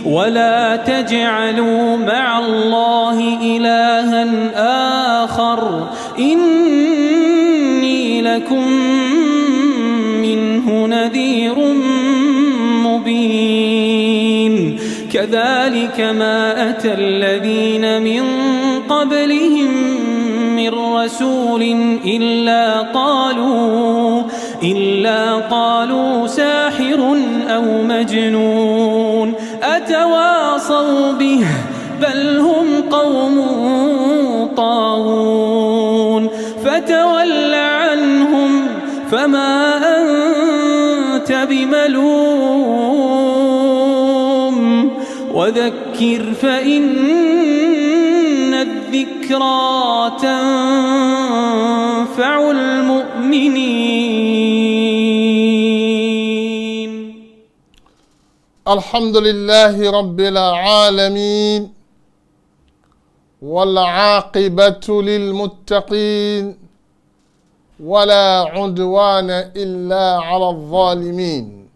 ولا تجعلوا مع الله إلها آخر إني لكم منه نذير مبين كذلك ما أتى الذين من قبلهم من رسول إلا قالوا ساحر أو مجنون أتواصوا به بل هم قوم طاغون فتول عنهم فما أنت بملوم وذكر فإن الذكرى تنفع المؤمنين. الحمد لله رب العالمين والعاقبة للمتقين ولا عدوان إلا على الظالمين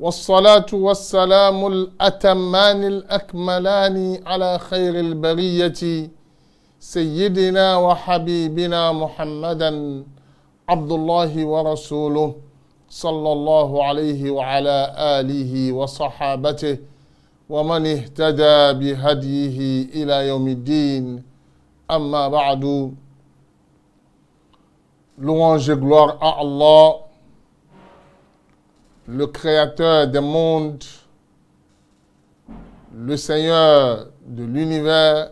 والصلاة والسلام الأتمان الأكملان على خير البرية سيدنا وحبيبنا محمدا عبد الله ورسوله صلى الله عليه وعلى آله وصحابته ومن اهتدى بهديه إلى يوم الدين. أما بعد. Louange et gloire à Allah, le créateur des mondes, le Seigneur de l'univers,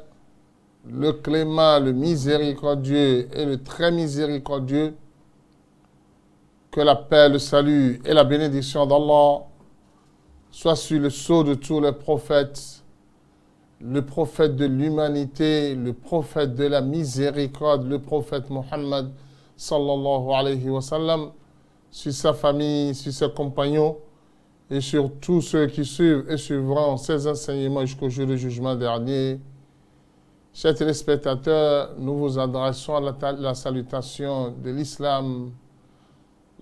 le clément, le miséricordieux et le très miséricordieux. Que la paix, le salut et la bénédiction d'Allah soient sur le sceau de tous les prophètes, le prophète de l'humanité, le prophète de la miséricorde, le prophète Mohammed sallallahu alayhi wa sallam, sur sa famille, sur ses compagnons et sur tous ceux qui suivent et suivront ses enseignements jusqu'au jour du jugement dernier. Chers téléspectateurs, nous vous adressons la salutation de l'islam,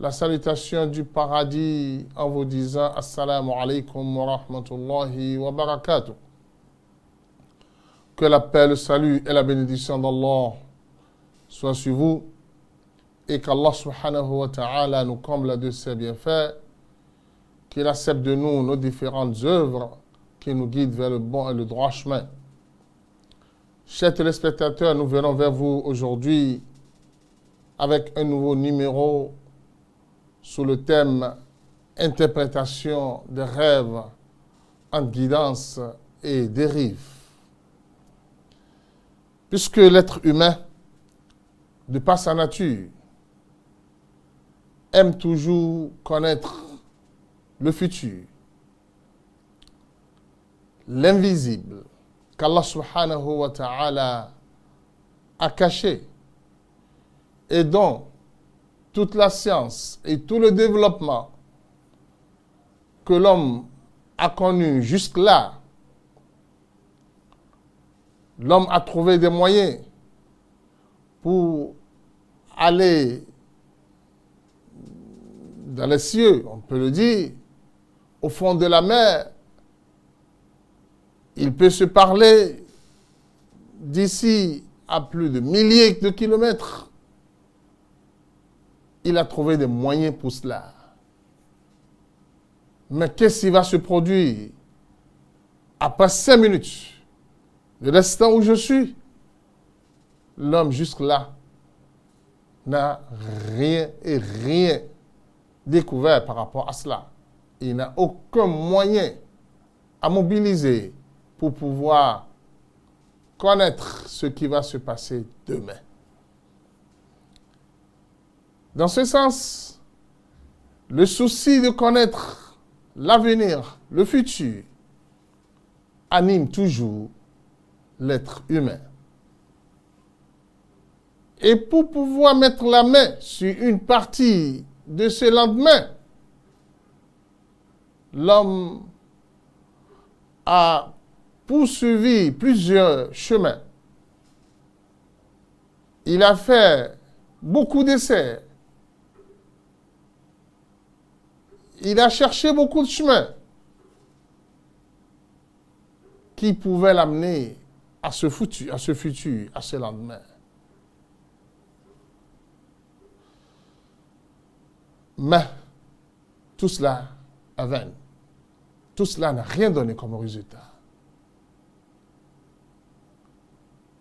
la salutation du paradis en vous disant Assalamu alaikum wa rahmatullahi wa barakatuh. Que la paix, le salut et la bénédiction d'Allah soient sur vous et qu'Allah subhanahu wa ta'ala nous comble de ses bienfaits, qu'il accepte de nous nos différentes œuvres, qu'il nous guide vers le bon et le droit chemin. Chers téléspectateurs, nous venons vers vous aujourd'hui avec un nouveau numéro sous le thème « Interprétation des rêves en guidance et dérive ». Puisque l'être humain, de par sa nature, aime toujours connaître le futur, l'invisible qu'Allah subhanahu wa ta'ala a caché et dont toute la science et tout le développement que l'homme a connu jusque-là, l'homme a trouvé des moyens pour aller dans les cieux, on peut le dire, au fond de la mer. Il peut se parler d'ici à plus de milliers de kilomètres. Il a trouvé des moyens pour cela. Mais qu'est-ce qui va se produire après 5 minutes, de l'instant où je suis? L'homme jusque-là n'a rien découvert par rapport à cela. Il n'a aucun moyen à mobiliser pour pouvoir connaître ce qui va se passer demain. Dans ce sens, le souci de connaître l'avenir, le futur, anime toujours l'être humain. Et pour pouvoir mettre la main sur une partie de ce lendemain, l'homme a poursuivi plusieurs chemins. Il a fait beaucoup d'essais. Il a cherché beaucoup de chemins. qui pouvait l'amener à ce futur, à ce lendemain. Mais tout cela est vain. Tout cela n'a rien donné comme résultat.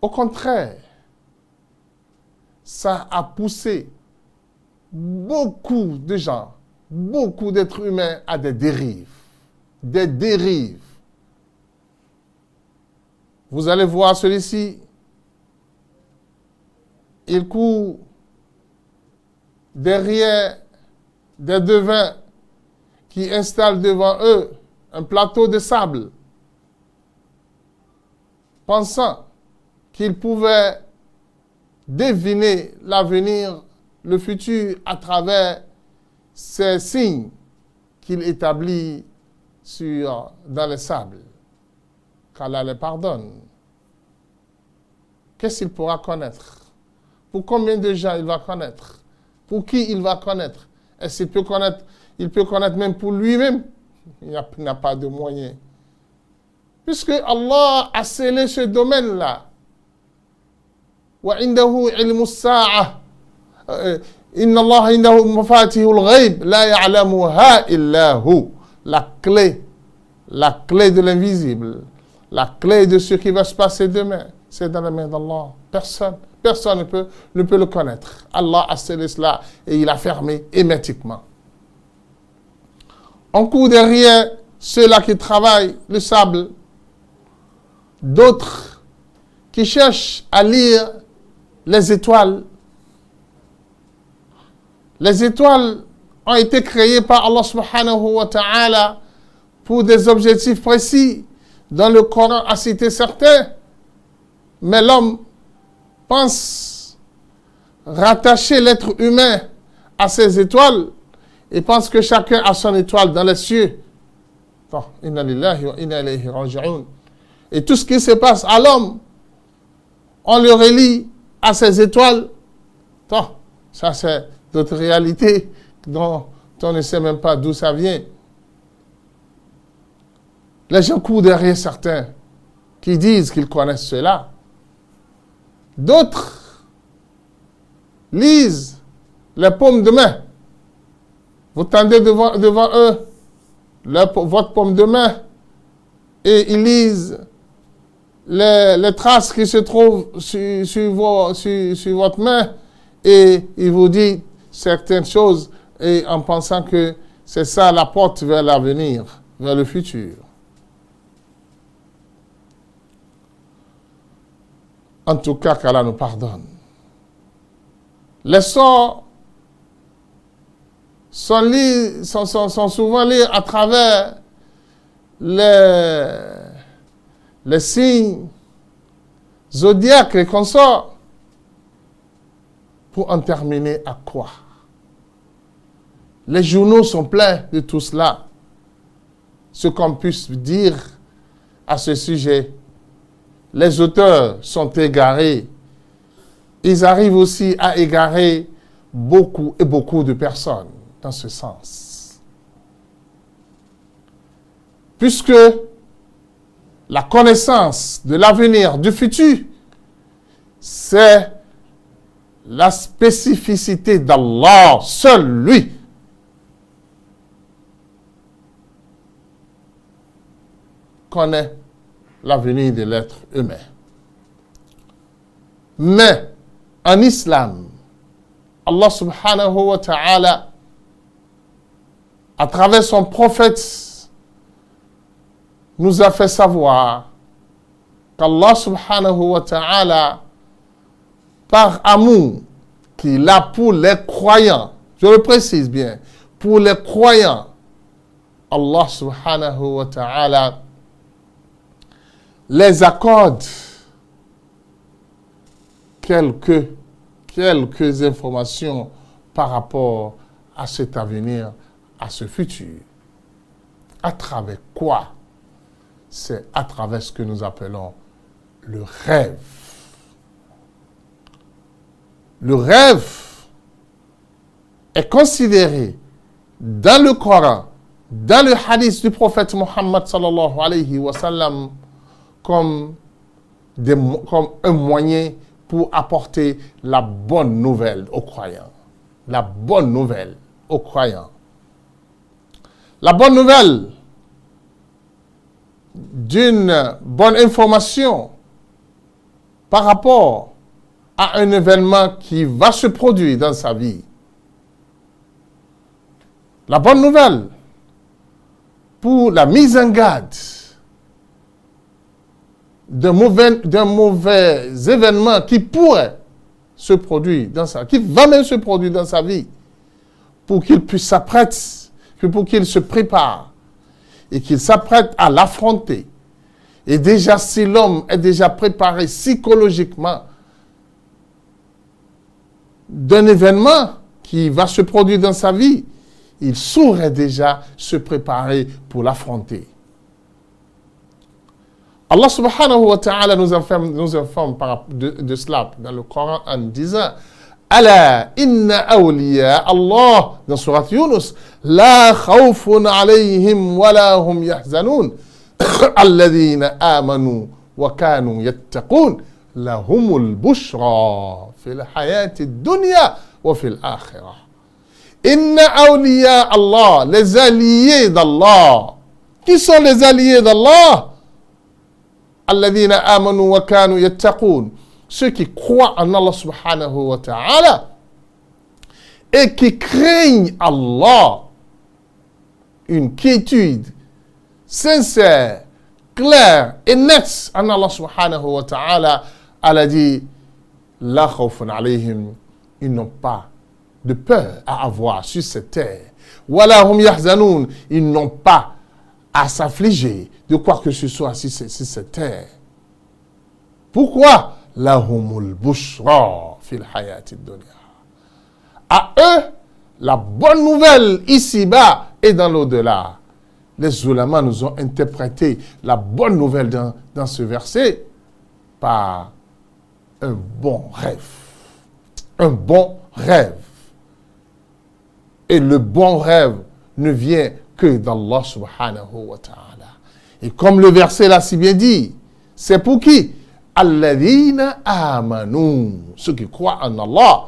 Au contraire, ça a poussé beaucoup de gens, beaucoup d'êtres humains à des dérives. Des dérives. Vous allez voir celui-ci, il court derrière des devins qui installent devant eux un plateau de sable, pensant qu'ils pouvaient deviner l'avenir, le futur à travers ces signes qu'il établit dans le sable. Qu'Allah les pardonne. Qu'est-ce qu'il pourra connaître? Pour combien de gens il va connaître? Pour qui il va connaître? Est-ce qu'il peut connaître? Il peut connaître même pour lui-même. Il n'a pas de moyens. Puisque Allah a scellé ce domaine-là. وعنده علم الساعة إن الله عنده مفاتيح الغيب لا يعلمها إلا هو. La clé de l'invisible, la clé de ce qui va se passer demain, c'est dans les mains d'Allah. Personne ne peut le connaître. Allah a scellé cela et il a fermé hermétiquement. On court derrière ceux-là qui travaillent le sable, d'autres qui cherchent à lire les étoiles. Les étoiles ont été créées par Allah subhanahu wa ta'ala pour des objectifs précis. Dans le Coran a cité certains, mais l'homme pense rattacher l'être humain à ces étoiles et pense que chacun a son étoile dans les cieux. Inna lillahi wa inna ilayhi raji'un. Et tout ce qui se passe à l'homme, on le relie à ces étoiles. Ça c'est d'autres réalités dont on ne sait même pas d'où ça vient. Les gens courent derrière certains qui disent qu'ils connaissent cela. D'autres lisent les paumes de main. Vous tendez devant eux votre paume de main et ils lisent les traces qui se trouvent sur votre main et ils vous disent certaines choses et en pensant que c'est ça la porte vers l'avenir, vers le futur. En tout cas, qu'Allah nous pardonne. Les sorts sont souvent liés à travers les signes zodiaques et consorts. Pour en terminer à quoi? Les journaux sont pleins de tout cela. Ce qu'on puisse dire à ce sujet, les auteurs sont égarés. Ils arrivent aussi à égarer beaucoup et beaucoup de personnes dans ce sens. Puisque la connaissance de l'avenir, du futur, c'est la spécificité d'Allah, seul lui. Connaît l'avenir de l'être humain. Mais en islam, Allah subhanahu wa ta'ala, à travers son prophète, nous a fait savoir qu'Allah subhanahu wa ta'ala, par amour qu'il a pour les croyants, je le précise bien, pour les croyants, Allah subhanahu wa ta'ala les accorde quelques informations par rapport à cet avenir, à ce futur. À travers quoi? C'est à travers ce que nous appelons le rêve. Le rêve est considéré dans le Coran, dans le hadith du prophète Muhammad sallallahu alayhi wa sallam, comme un moyen pour apporter la bonne nouvelle aux croyants. La bonne nouvelle aux croyants. La bonne nouvelle d'une bonne information par rapport à un événement qui va se produire dans sa vie. La bonne nouvelle pour la mise en garde d'un mauvais événement qui pourrait se produire qui va même se produire dans sa vie, pour qu'il puisse s'apprêter, pour qu'il se prépare et qu'il s'apprête à l'affronter. Et déjà, si l'homme est déjà préparé psychologiquement d'un événement qui va se produire dans sa vie, il saurait déjà se préparer pour l'affronter. Allah subhanahu wa ta'ala nous informe de cela dans le Coran en disant Ala inna awliya Allah dans surat Yunus la khawfun alayhim wa la hum yahzanun alladhina amanu wa kanu yattaqun lahumul bushra fil hayati dunya wa fil akhirah. Inna awliya Allah, les alliés d'Allah. Qui sont les alliés d'Allah? Alladhina amanu wa kanu yattaqun. Ceux qui croient en Allah subhanahu wa ta'ala et qui craignent Allah. Une quiétude sincère, claire et nette en Allah subhanahu wa ta'ala. Allah dit La khawfun alayhim. Ils n'ont pas de peur à avoir sur cette terre. Wala hum yahzanoun. Ils n'ont pas à s'affliger de quoi que ce soit sur cette terre. Pourquoi? Lahumul bushra fil hayati dunya. À eux, la bonne nouvelle ici-bas et dans l'au-delà. Les ulama nous ont interprété la bonne nouvelle dans ce verset par un bon rêve. Un bon rêve. Et le bon rêve ne vient que d'Allah subhanahu wa ta'ala. Et comme le verset l'a si bien dit, c'est pour qui? Alladhina amanu, ceux qui croient en Allah,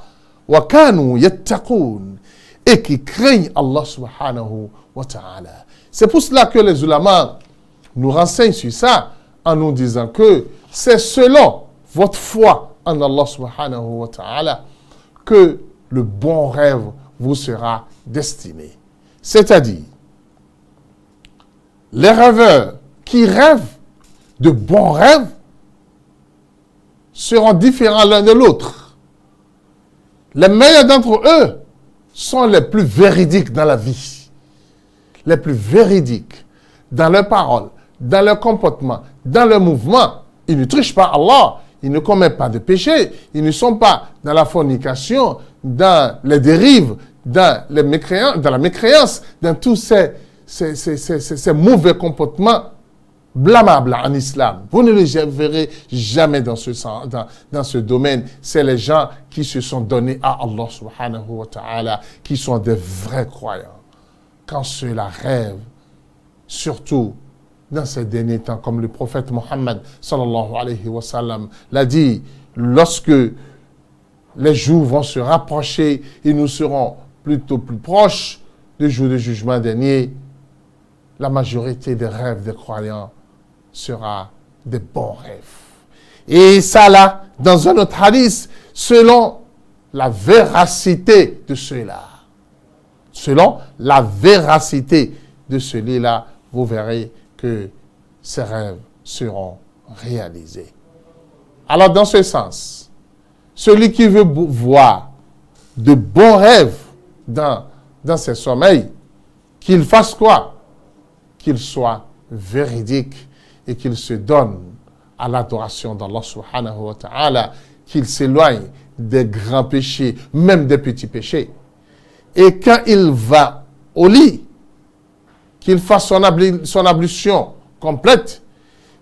wa kanu yattaqun, et qui craignent Allah subhanahu wa ta'ala. C'est pour cela que les ulama nous renseignent sur ça, en nous disant que c'est selon votre foi en Allah subhanahu wa ta'ala que le bon rêve vous sera destiné. C'est-à-dire, les rêveurs qui rêvent de bons rêves seront différents l'un de l'autre. Les meilleurs d'entre eux sont les plus véridiques dans la vie. Les plus véridiques dans leurs paroles, dans leur comportement, dans leur mouvement. Ils ne trichent pas Allah, ils ne commettent pas de péché, ils ne sont pas dans la fornication, dans les dérives, dans la mécréance, dans tous ces mauvais comportements blâmables en islam. Vous ne les verrez jamais dans ce domaine. C'est les gens qui se sont donnés à Allah subhanahu wa ta'ala, qui sont des vrais croyants. Quand ceux-là rêvent, surtout dans ces derniers temps, comme le prophète Mohammed sallallahu alayhi wa sallam l'a dit, lorsque les jours vont se rapprocher et nous serons plutôt plus proches du jour du jugement dernier, la majorité des rêves des croyants sera des bons rêves. Et ça là, dans un autre hadith, selon la véracité de ceux-là. Selon la véracité de celui-là, vous verrez que ces rêves seront réalisés. Alors, dans ce sens, celui qui veut voir de bons rêves dans ses sommeils, qu'il fasse quoi? Qu'il soit véridique et qu'il se donne à l'adoration d'Allah subhanahu wa ta'ala, qu'il s'éloigne des grands péchés, même des petits péchés. Et quand il va au lit, qu'il fasse son ablution complète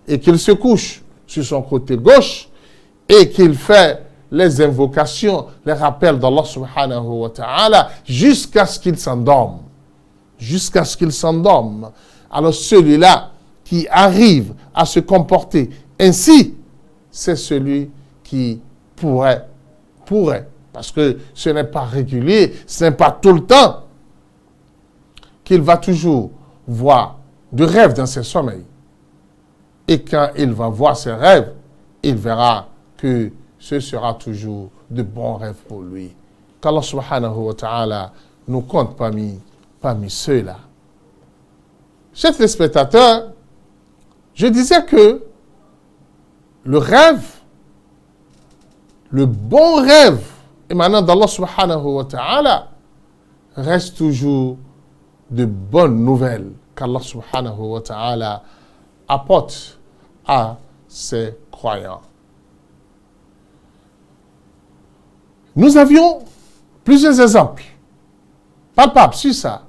et qu'il se couche sur son côté gauche et qu'il fait les invocations, les rappels d'Allah subhanahu wa ta'ala jusqu'à ce qu'il s'endorme. Jusqu'à ce qu'il s'endorme. Alors celui-là qui arrive à se comporter Ainsi, c'est celui qui pourrait, parce que ce n'est pas régulier, ce n'est pas tout le temps, qu'il va toujours voir de rêves dans ses sommeils. Et quand il va voir ses rêves, il verra que ce sera toujours de bons rêves pour lui. Qu'Allah subhanahu wa ta'ala nous compte parmi ceux-là. Chers téléspectateurs, je disais que le rêve, le bon rêve émanant d'Allah subhanahu wa ta'ala reste toujours de bonnes nouvelles qu'Allah subhanahu wa ta'ala apporte à ses croyants. Nous avions plusieurs exemples palpables sur ça.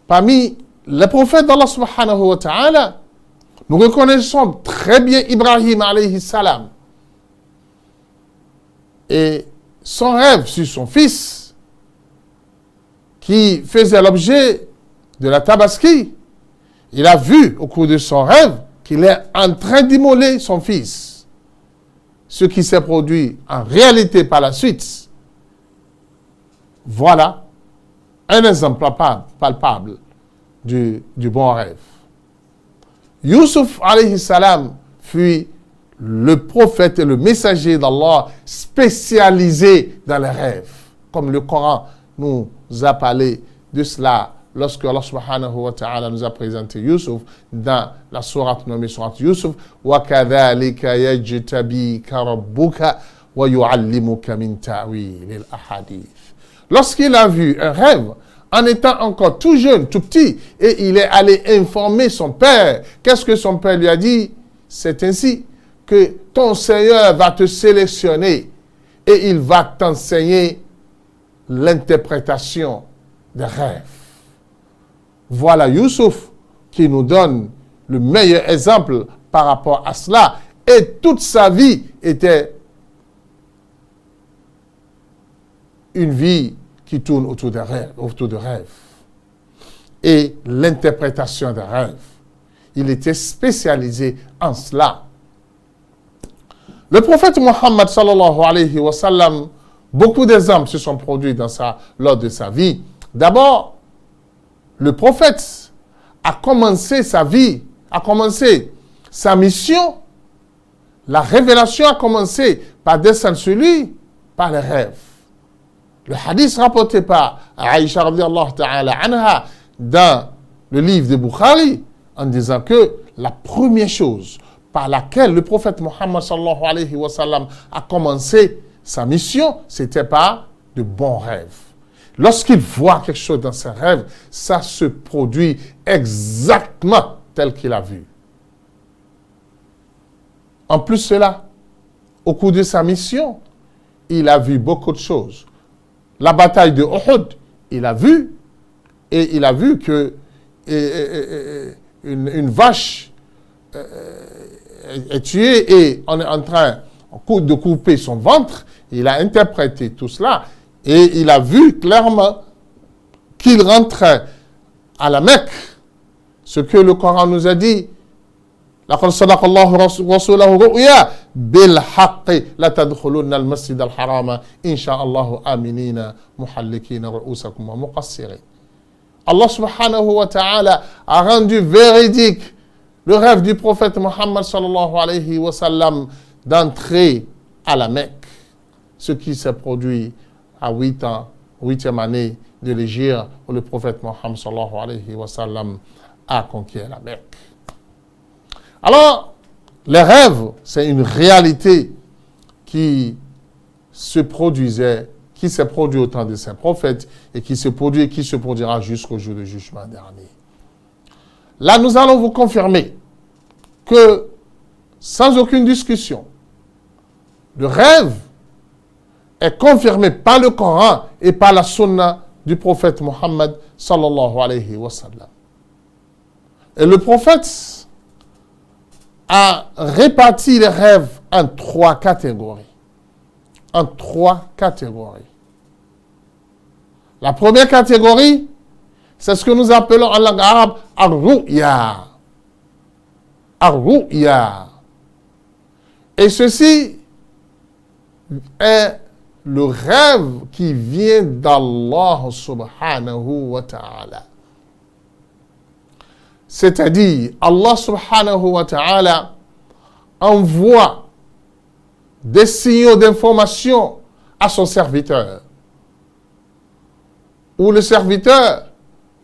Parmi les prophètes d'Allah subhanahu wa ta'ala, nous reconnaissons très bien Ibrahim alayhi salam et son rêve sur son fils qui faisait l'objet de la tabaski. Il a vu au cours de son rêve qu'il est en train d'immoler son fils. Ce qui s'est produit en réalité par la suite. Voilà un exemple palpable du bon rêve. Yusuf alayhi salam fut le prophète et le messager d'Allah spécialisé dans les rêves. Comme le Coran nous a parlé de cela lorsque Allah subhanahu wa ta'ala nous a présenté Yusuf dans la sourate nommée sourate Yusuf. وَكَذَلِكَ يَجْتَبِيكَ رَبُّكَ وَيُعَلِّمُكَ مِنْ تَأْوِيلِ الْأَحَادِيثِ. Lorsqu'il a vu un rêve, en étant encore tout jeune, tout petit, et il est allé informer son père. Qu'est-ce que son père lui a dit? C'est ainsi que ton Seigneur va te sélectionner et il va t'enseigner l'interprétation des rêves. Voilà Youssouf qui nous donne le meilleur exemple par rapport à cela. Et toute sa vie était une vie qui tourne autour de rêves. Et l'interprétation des rêves. Il était spécialisé en cela. Le prophète Mohammed sallallahu alayhi wa sallam, beaucoup d'exemples se sont produits lors de sa vie. D'abord, le prophète a commencé sa vie, a commencé sa mission. La révélation a commencé par descendre sur lui, par les rêves. Le hadith rapporté par Aïcha radiyallahu ta'ala anha dans le livre de Bukhari en disant que la première chose par laquelle le prophète Mohammed sallallahu alayhi wa sallam a commencé sa mission, c'était par de bons rêves. Lorsqu'il voit quelque chose dans ses rêves, ça se produit exactement tel qu'il a vu. En plus de cela, au cours de sa mission, il a vu beaucoup de choses. La bataille de Uhud, il a vu que une vache est tuée et on est en train de couper son ventre. Il a interprété tout cela et il a vu clairement qu'il rentrait à la Mecque. Ce que le Coran nous a dit. لقد صدق الله رسوله رؤيا بالحق لتدخلن المسجد الحرام إن شاء الله آمنين محلقين رؤوسكم ومقصرين. Allah subhanahu wa ta'ala a rendu véridique le rêve du prophète Mohammed sallallahu alayhi wa sallam d'entrer à la Mecque. Ce qui s'est produit à 8e année de l'Hégire où le prophète Mohammed sallallahu alayhi wa sallam a conquis la Mecque. Alors, les rêves, c'est une réalité qui s'est produit au temps de saints prophètes et qui se produit et qui se produira jusqu'au jour du jugement dernier. Là, nous allons vous confirmer que, sans aucune discussion, le rêve est confirmé par le Coran et par la sunna du prophète Mohammed sallallahu alayhi wa sallam. Et le prophète a réparti les rêves en 3 catégories. En 3 catégories. La première catégorie, c'est ce que nous appelons en langue arabe al-ru'ya. ar-ru'ya. Et ceci est le rêve qui vient d'Allah subhanahu wa ta'ala. C'est-à-dire, Allah subhanahu wa ta'ala envoie des signaux d'information à son serviteur. Où le serviteur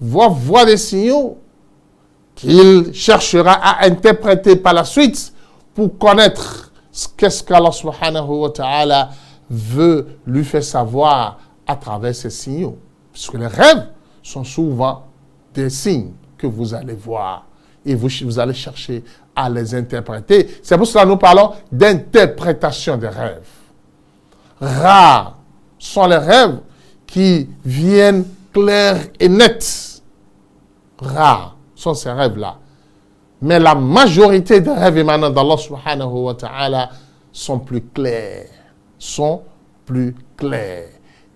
va voir des signaux qu'il cherchera à interpréter par la suite pour connaître qu'est-ce qu'Allah subhanahu wa ta'ala veut lui faire savoir à travers ces signaux. Puisque les rêves sont souvent des signes que vous allez voir et vous allez chercher à les interpréter. C'est pour cela que nous parlons d'interprétation des rêves. Rares sont les rêves qui viennent clairs et nets. Rares sont ces rêves-là. Mais la majorité des rêves émanant d'Allah subhanahu wa ta'ala sont plus clairs.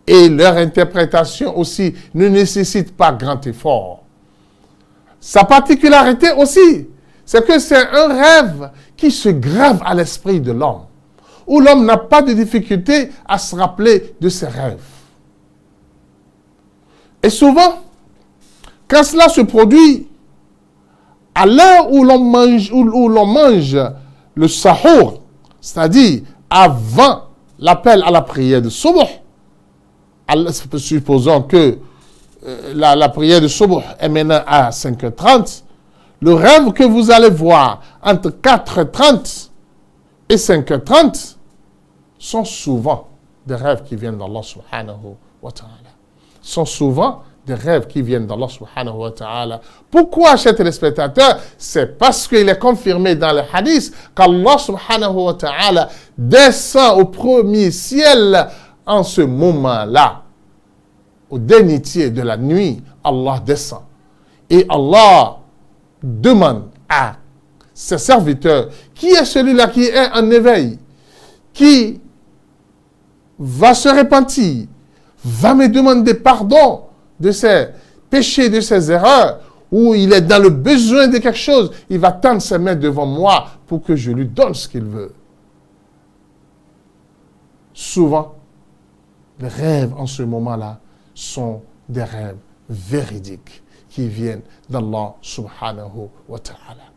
Et leur interprétation aussi ne nécessite pas grand effort. Sa particularité aussi, c'est que c'est un rêve qui se grave à l'esprit de l'homme, où l'homme n'a pas de difficulté à se rappeler de ses rêves. Et souvent, quand cela se produit, à l'heure où l'on mange le sahur, c'est-à-dire avant l'appel à la prière de Subh, supposons que la prière de Subh est maintenant à 5h30, le rêve que vous allez voir entre 4h30 et 5h30 sont souvent des rêves qui viennent d'Allah subhanahu wa ta'ala. Sont souvent des rêves qui viennent d'Allah subhanahu wa ta'ala. Pourquoi, chers téléspectateurs? C'est parce qu'il est confirmé dans le hadith qu'Allah subhanahu wa ta'ala descend au premier ciel en ce moment-là. Au dernier tiers de la nuit, Allah descend. Et Allah demande à ses serviteurs, qui est celui-là qui est en éveil, qui va se repentir, va me demander pardon de ses péchés, de ses erreurs, ou il est dans le besoin de quelque chose, il va tendre ses mains devant moi pour que je lui donne ce qu'il veut. Souvent, les rêves en ce moment-là sont des rêves véridiques qui viennent d'Allah subhanahu wa ta'ala.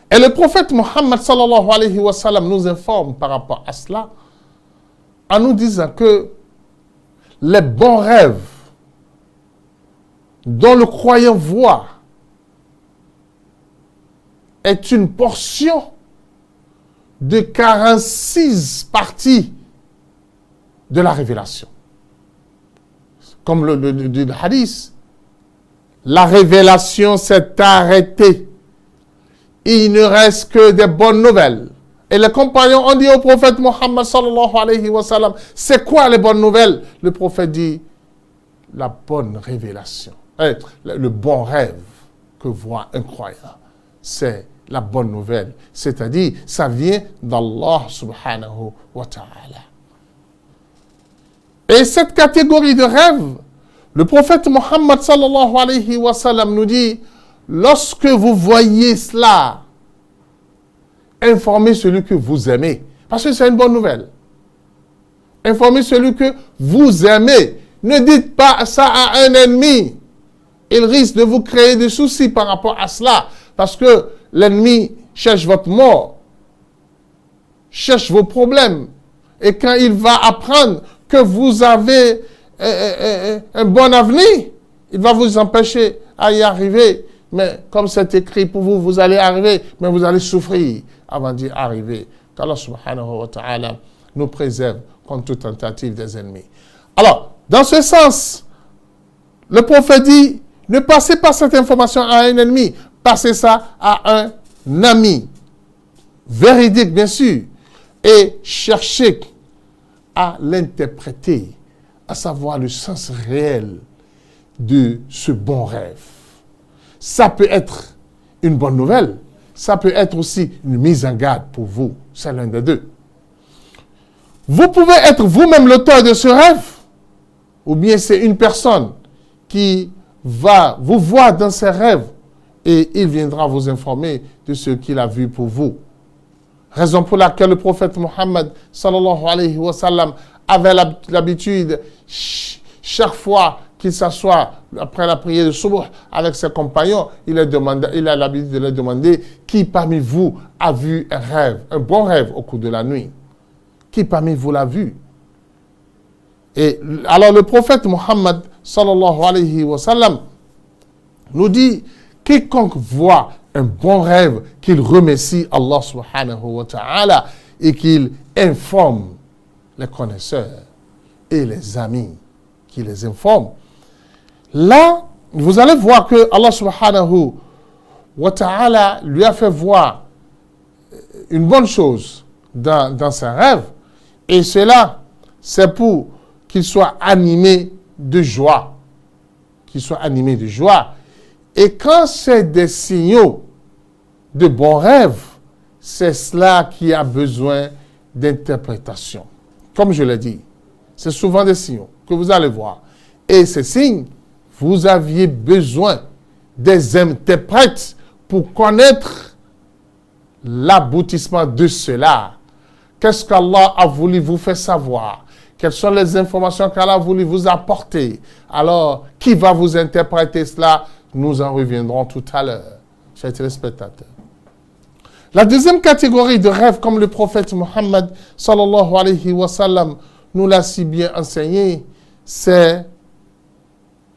Et le prophète Mohammed sallallahu alayhi wa sallam nous informe par rapport à cela en nous disant que les bons rêves dont le croyant voit est une portion de 46 parties de la révélation. Comme le dit le hadith, la révélation s'est arrêtée. Il ne reste que des bonnes nouvelles. Et les compagnons ont dit au prophète Mohammed sallallahu alayhi wa sallam, c'est quoi les bonnes nouvelles? Le prophète dit, la bonne révélation. Le bon rêve que voit un croyant, c'est la bonne nouvelle. C'est-à-dire, ça vient d'Allah subhanahu wa ta'ala. Et cette catégorie de rêves, le prophète Mohammed sallallahu alayhi wa sallam nous dit, lorsque vous voyez cela, informez celui que vous aimez. Parce que c'est une bonne nouvelle. Informez celui que vous aimez. Ne dites pas ça à un ennemi. Il risque de vous créer des soucis par rapport à cela. Parce que l'ennemi cherche votre mort. Cherche vos problèmes. Et quand il va apprendre que vous avez un bon avenir, il va vous empêcher à y arriver. Mais comme c'est écrit pour vous, vous allez arriver, mais vous allez souffrir avant d'y arriver. Qu'Allah subhanahu wa ta'ala nous préserve contre toute tentative des ennemis. Alors, dans ce sens, le prophète dit, ne passez pas cette information à un ennemi, passez ça à un ami. Véridique, bien sûr. Et cherchez à l'interpréter, à savoir le sens réel de ce bon rêve. Ça peut être une bonne nouvelle, ça peut être aussi une mise en garde pour vous. C'est l'un des deux. Vous pouvez être vous-même l'auteur de ce rêve, ou bien c'est une personne qui va vous voir dans ses rêves et il viendra vous informer de ce qu'il a vu pour vous. Raison pour laquelle le prophète Mohammed sallallahu alayhi wa sallam avait l'habitude, chaque fois qu'il s'assoit après la prière de Subh avec ses compagnons, il a l'habitude de leur demander qui parmi vous a vu un rêve, un bon rêve au cours de la nuit. Qui parmi vous l'a vu? Et alors le prophète Mohammed sallallahu alayhi wa sallam nous dit, quiconque voit un bon rêve, qu'il remercie Allah subhanahu wa ta'ala et qu'il informe les connaisseurs et les amis qui les informent. Là, vous allez voir que Allah subhanahu wa ta'ala lui a fait voir une bonne chose dans ses rêves, et cela, c'est pour qu'il soit animé de joie. Qu'il soit animé de joie. Et quand c'est des signaux de bons rêves, c'est cela qui a besoin d'interprétation. Comme je l'ai dit, c'est souvent des signaux que vous allez voir. Et ces signes, vous aviez besoin des interprètes pour connaître l'aboutissement de cela. Qu'est-ce qu'Allah a voulu vous faire savoir? Quelles sont les informations qu'Allah a voulu vous apporter? Alors, qui va vous interpréter cela? Nous en reviendrons tout à l'heure, chers téléspectateurs. La deuxième catégorie de rêves, comme le prophète Mohammed sallallahu alayhi wa sallam nous l'a si bien enseigné, c'est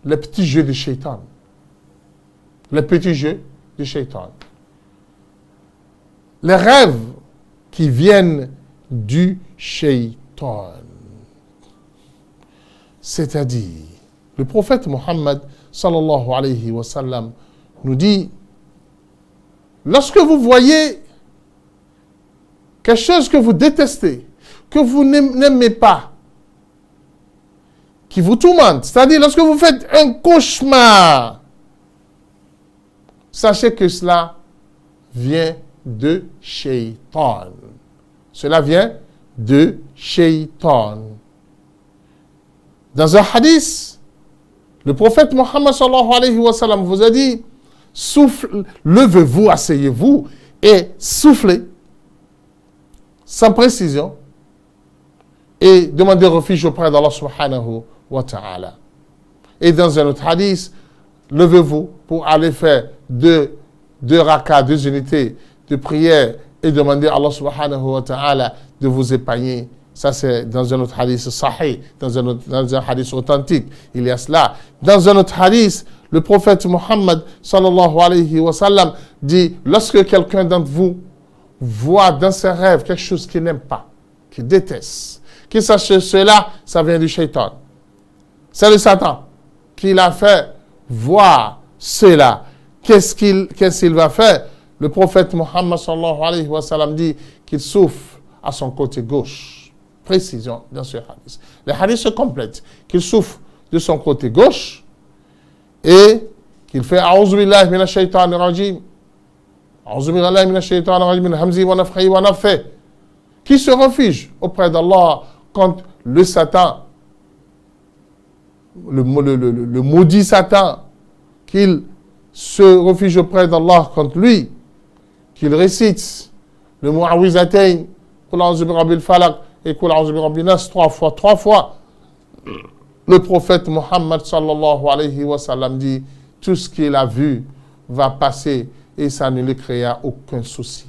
les petits jeux de shaitan. Les petits jeux de shaitan. Les rêves qui viennent du shaitan. C'est-à-dire, le prophète Mohammed sallallahu alayhi wa sallam nous dit, lorsque vous voyez quelque chose que vous détestez, que vous n'aimez pas, qui vous tourmente, c'est-à-dire lorsque vous faites un cauchemar, sachez que cela vient de shaitan. Cela vient de shaitan. Dans un hadith, le prophète Mohammed sallallahu alayhi wa sallam vous a dit, levez-vous, asseyez-vous et soufflez sans précision et demandez refuge auprès d'Allah subhanahu wa ta'ala. Et dans un autre hadith, levez-vous pour aller faire deux rakas, 2 unités de prière et demander à Allah subhanahu wa ta'ala de vous épargner. Ça, c'est dans un autre hadith sahih, dans un hadith authentique. Il y a cela. Dans un autre hadith, le prophète Mohammed sallallahu alayhi wa sallam dit, lorsque quelqu'un d'entre vous voit dans ses rêves quelque chose qu'il n'aime pas, qu'il déteste, qu'il sache que cela, ça vient du shaitan. C'est le Satan qui l'a fait voir cela. Qu'est-ce qu'il va faire? Le prophète Mohammed sallallahu alayhi wa sallam dit qu'il souffle à son côté gauche. Précision dans ce hadith. Le hadith se complète. Qu'il souffle de son côté gauche et qu'il fait A'udhu billahi minash shaitanir rajim. A'udhu billahi minash shaitanir rajim min hamzi wa nafthihi wa nafthihi. Qui se refuge auprès d'Allah contre le Satan, le maudit Satan, qu'il se refuge auprès d'Allah contre lui, qu'il récite le Mu'awwizatayn, Qul a'udhu bi rabbil falaq et Qul a'udhu bi rabbin nas 3 fois. Le prophète Mohammed sallallahu alayhi wa sallam dit, tout ce qu'il a vu va passer et ça ne lui créa aucun souci.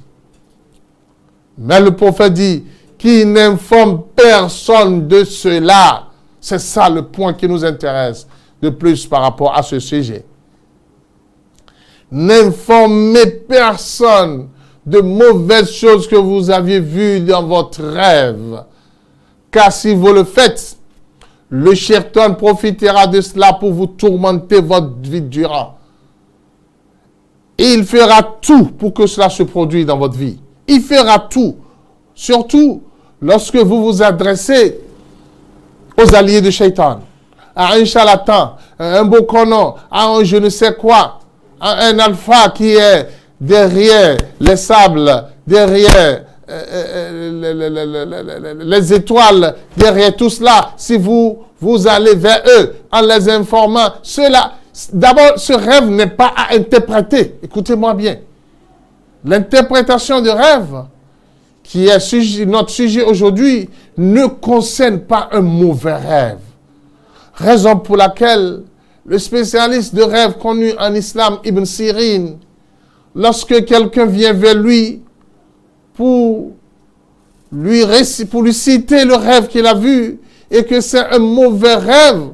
Mais le prophète dit, qui n'informe personne de cela. C'est ça le point qui nous intéresse de plus par rapport à ce sujet. N'informez personne de mauvaises choses que vous aviez vues dans votre rêve. Car si vous le faites, le shaitan profitera de cela pour vous tourmenter votre vie durant. Et il fera tout pour que cela se produise dans votre vie. Il fera tout. Surtout lorsque vous vous adressez aux alliés de shaitan, à un charlatan, à un bokonon, à un je ne sais quoi, à un alpha qui est derrière les sables, derrière les étoiles, derrière tout cela. Si vous allez vers eux en les informant, cela, D'abord, ce rêve n'est pas à interpréter. Écoutez-moi bien. L'interprétation de rêve, qui est notre sujet aujourd'hui, ne concerne pas un mauvais rêve. Raison pour laquelle le spécialiste de rêve connu en islam, Ibn Sirin, lorsque quelqu'un vient vers lui pour lui citer le rêve qu'il a vu et que c'est un mauvais rêve,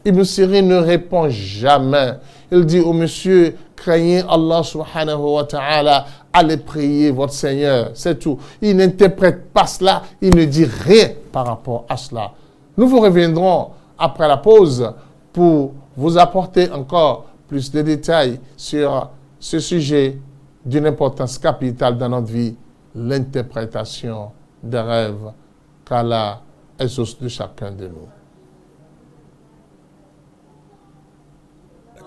Ibn Sirin ne répond jamais. Il dit au monsieur, craignez Allah subhanahu wa ta'ala, allez prier votre Seigneur, c'est tout. Il n'interprète pas cela, il ne dit rien par rapport à cela. Nous vous reviendrons après la pause pour vous apporter encore plus de détails sur ce sujet d'une importance capitale dans notre vie, l'interprétation des rêves qu'Allah exauce de chacun de nous.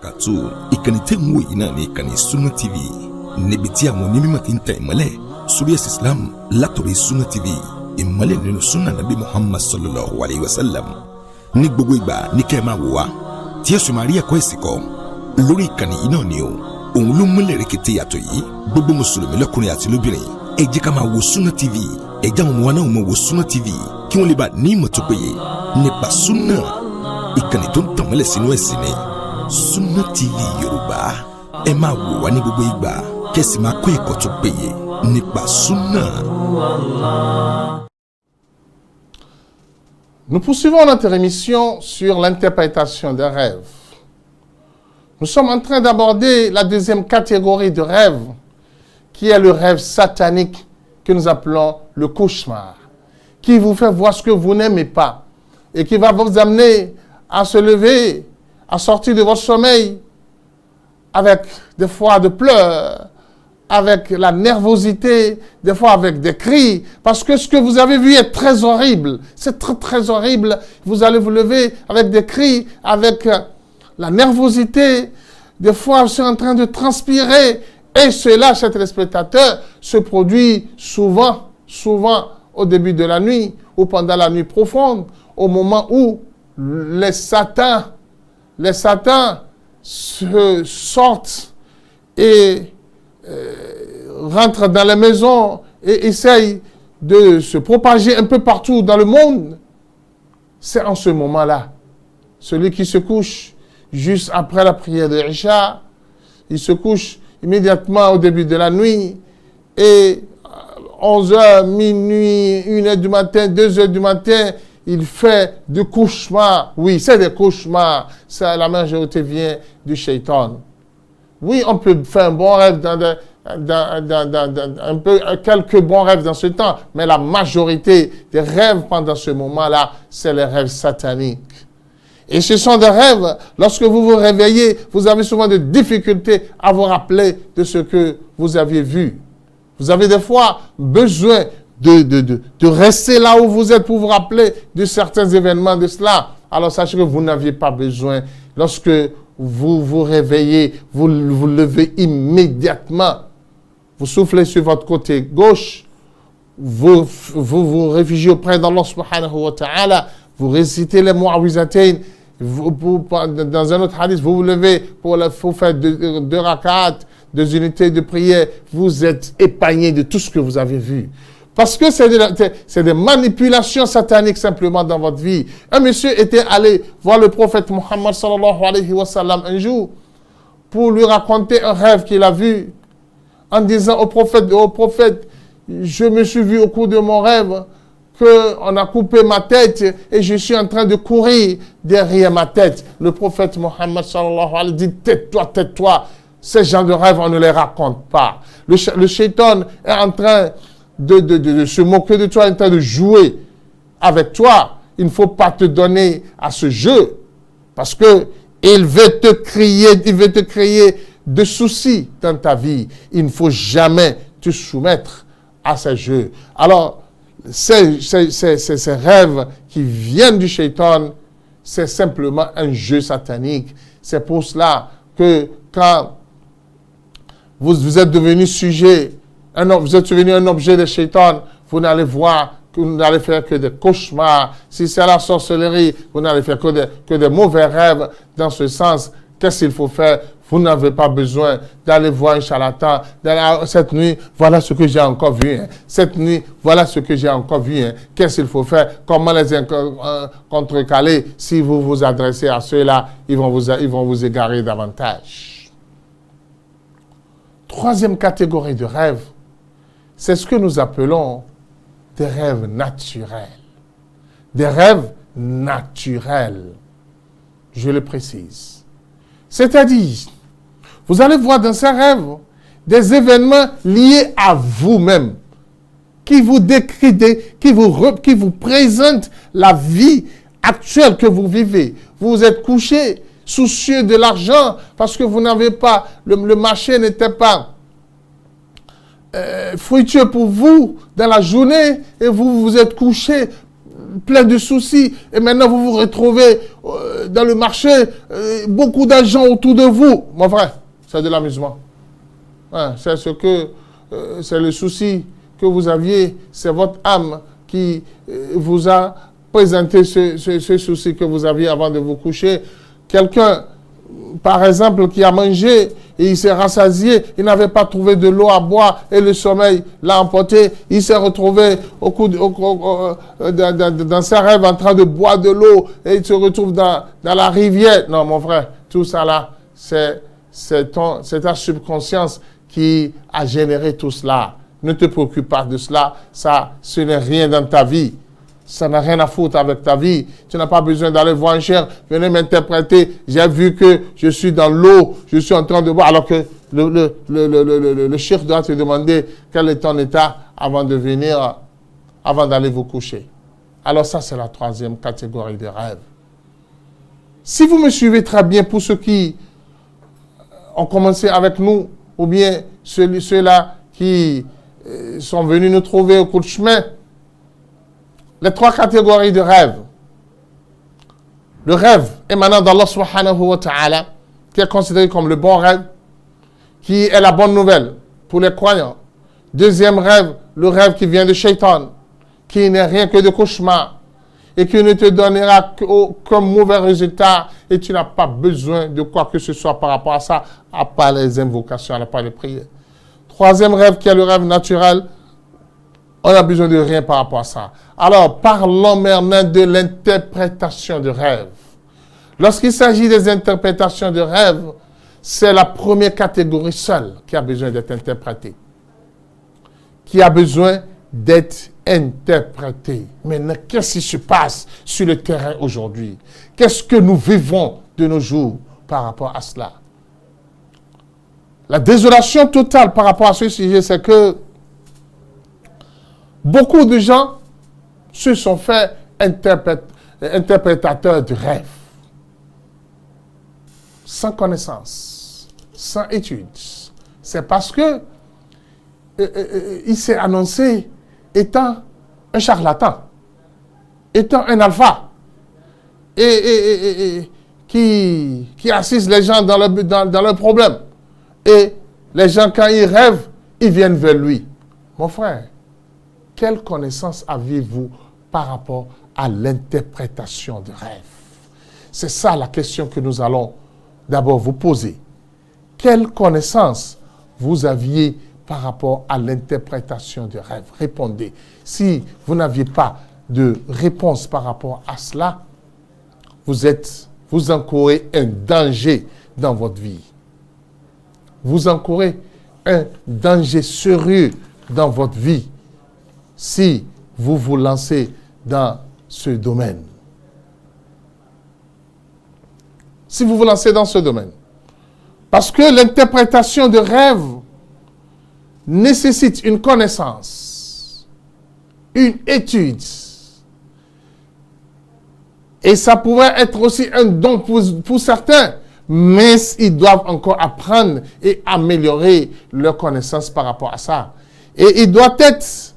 Katsu ìkànnì tẹ́ ń wò yìí náà ní ìkànnì Sunna TV níbi tí àwọn onímọ̀ ti ń tẹ ìmọ́lẹ̀ sórí ẹ̀sìn Islam látòrí Sunna TV ìmọ́lẹ̀ nínú Sunna Nabi Muhammad sallallahu alayhi wa sallam ní gbogbo ìgbà ní kẹ́ ẹ máa wò wá tí ẹ̀sùn máa rí ẹ̀kọ́ ẹ̀sìn kọ́ lórí ìkànnì yìí náà ni o òun ló múlẹ̀ rẹ̀kẹ̀tẹ̀ yàtọ̀ yìí gbogbo mùsùlùmí lọ́kùnrin àti lóbìnrin ẹ jẹ́ ká máa wo Sunna TV ẹ já àwọn ọmọ wa náà máa wo Sunna TV kí wọ́n lè bá ní ìmọ̀ tó péye nípa Sunna ìkànnì tó ń tàn mọ́lẹ̀ sínú ẹ̀sìn ni Sunna TV Yorùbá ẹ máa wò wá ní gbogbo ìgbà kẹ́sì máa kọ́ ẹ̀kọ́ tó péye nípa Sunna. Nous poursuivons notre émission sur l'interprétation des rêves. Nous sommes en train d'aborder la deuxième catégorie de rêves, qui est le rêve satanique que nous appelons le cauchemar, qui vous fait voir ce que vous n'aimez pas et qui va vous amener à se lever, à sortir de votre sommeil avec des fois de pleurs, avec la nervosité, des fois avec des cris, parce que ce que vous avez vu est très horrible. C'est très, très horrible. Vous allez vous lever avec des cris, avec la nervosité. Des fois, vous êtes en train de transpirer. Et cela, chers téléspectateurs, se produit souvent au début de la nuit ou pendant la nuit profonde, au moment où les satans sortent et rentrent dans les maisons et essayent de se propager un peu partout dans le monde. C'est en ce moment-là, celui qui se couche juste après la prière de Isha, il se couche immédiatement au début de la nuit et 11h, minuit, 1h du matin, 2h du matin, il fait des cauchemars. Oui, c'est des cauchemars. Ça, la majorité vient du shaitan. Oui, on peut faire un bon rêve quelques bons rêves dans ce temps, mais la majorité des rêves pendant ce moment-là, c'est les rêves sataniques. Et ce sont des rêves, lorsque vous vous réveillez, vous avez souvent des difficultés à vous rappeler de ce que vous aviez vu. Vous avez des fois besoin de rester là où vous êtes pour vous rappeler de certains événements de cela. Alors sachez que vous n'aviez pas besoin. Lorsque vous vous réveillez, vous vous levez immédiatement. Vous soufflez sur votre côté gauche. Vous vous réfugiez auprès d'Allah subhanahu wa ta'ala. Vous récitez les mu'awwizatayn. Dans un autre hadith, vous vous levez pour faire deux rak'at, 2 unités de prière. Vous êtes épargné de tout ce que vous avez vu. Parce que c'est des manipulations sataniques simplement dans votre vie. Un monsieur était allé voir le prophète Muhammad sallallahu alayhi wa sallam un jour pour lui raconter un rêve qu'il a vu en disant au prophète, je me suis vu au cours de mon rêve qu'on a coupé ma tête et je suis en train de courir derrière ma tête. Le prophète Muhammad sallallahu alayhi wa sallam dit, tais-toi. Ces gens de rêve, on ne les raconte pas. Le shaitan est en train de se moquer de toi, en train de jouer avec toi. Il ne faut pas te donner à ce jeu parce que il veut te créer de soucis dans ta vie. Il ne faut jamais te soumettre à ces jeux. Alors, ces rêves qui viennent du shaitan, c'est simplement un jeu satanique. C'est pour cela que quand vous êtes devenu sujet, vous êtes devenu un objet de shaitan, vous n'allez voir, vous n'allez faire que des cauchemars. Si c'est la sorcellerie, vous n'allez faire que des mauvais rêves dans ce sens, Qu'est-ce qu'il faut faire? Vous n'avez pas besoin d'aller voir un charlatan. Cette nuit, voilà ce que j'ai encore vu. Hein. Cette nuit, voilà ce que j'ai encore vu. Hein. Qu'est-ce qu'il faut faire? Comment les contrecaler? Si vous vous adressez à ceux-là, ils vont vous égarer davantage. Troisième catégorie de rêves, c'est ce que nous appelons des rêves naturels. Des rêves naturels. Je le précise. C'est-à-dire, vous allez voir dans ces rêves des événements liés à vous-même, qui vous décrivent, qui vous présentent la vie actuelle que vous vivez. Vous êtes couché, soucieux de l'argent, parce que vous n'avez pas, le marché n'était pas fructueux pour vous dans la journée, et vous vous êtes couché plein de soucis, et maintenant vous vous retrouvez dans le marché, beaucoup d'argent autour de vous. Mon frère, c'est de l'amusement. Hein, c'est le souci que vous aviez, c'est votre âme qui vous a présenté ce souci que vous aviez avant de vous coucher. Quelqu'un, par exemple, qui a mangé et il s'est rassasié, il n'avait pas trouvé de l'eau à boire et le sommeil l'a emporté. Il s'est retrouvé dans ses rêves en train de boire de l'eau et il se retrouve dans la rivière. Non, mon frère, tout ça là, c'est ta subconscience qui a généré tout cela. Ne te préoccupe pas de cela. Ce n'est rien dans ta vie. Ça n'a rien à foutre avec ta vie. Tu n'as pas besoin d'aller voir un cher. Venez m'interpréter. J'ai vu que je suis dans l'eau. Je suis en train de boire. Alors que le cher doit te demander quel est ton état avant d'aller vous coucher. Alors ça, c'est la troisième catégorie de rêves. Si vous me suivez très bien, pour ceux qui ont commencé avec nous, ou bien ceux-là qui sont venus nous trouver au cours de chemin, les trois catégories de rêves. Le rêve émanant d'Allah subhanahu wa ta'ala, qui est considéré comme le bon rêve, qui est la bonne nouvelle pour les croyants. Deuxième rêve, le rêve qui vient de Shaitan, qui n'est rien que de cauchemar, et qui ne te donnera qu'un mauvais résultat, et tu n'as pas besoin de quoi que ce soit par rapport à ça, à part les invocations, à part les prières. Troisième rêve, qui est le rêve naturel, on n'a besoin de rien par rapport à ça. Alors, parlons maintenant de l'interprétation de rêve. Lorsqu'il s'agit des interprétations de rêve, c'est la première catégorie seule qui a besoin d'être interprétée. Qui a besoin d'être interprétée. Maintenant, qu'est-ce qui se passe sur le terrain aujourd'hui? Qu'est-ce que nous vivons de nos jours par rapport à cela? La désolation totale par rapport à ce sujet, c'est que beaucoup de gens se sont fait interprétateurs de rêves. Sans connaissance, sans études. C'est parce que il s'est annoncé étant un charlatan, étant un alpha, et qui assiste les gens dans leurs problèmes. Et les gens, quand ils rêvent, ils viennent vers lui. Mon frère, quelle connaissance avez-vous par rapport à l'interprétation de rêve? C'est ça la question que nous allons d'abord vous poser. Quelle connaissance vous aviez par rapport à l'interprétation de rêve? Répondez. Si vous n'aviez pas de réponse par rapport à cela, vous encourez un danger dans votre vie. Vous encourez un danger sérieux dans votre vie si vous vous lancez dans ce domaine. Si vous vous lancez dans ce domaine. Parce que l'interprétation de rêve nécessite une connaissance, une étude. Et ça pourrait être aussi un don pour certains, mais ils doivent encore apprendre et améliorer leur connaissance par rapport à ça. Et il doit être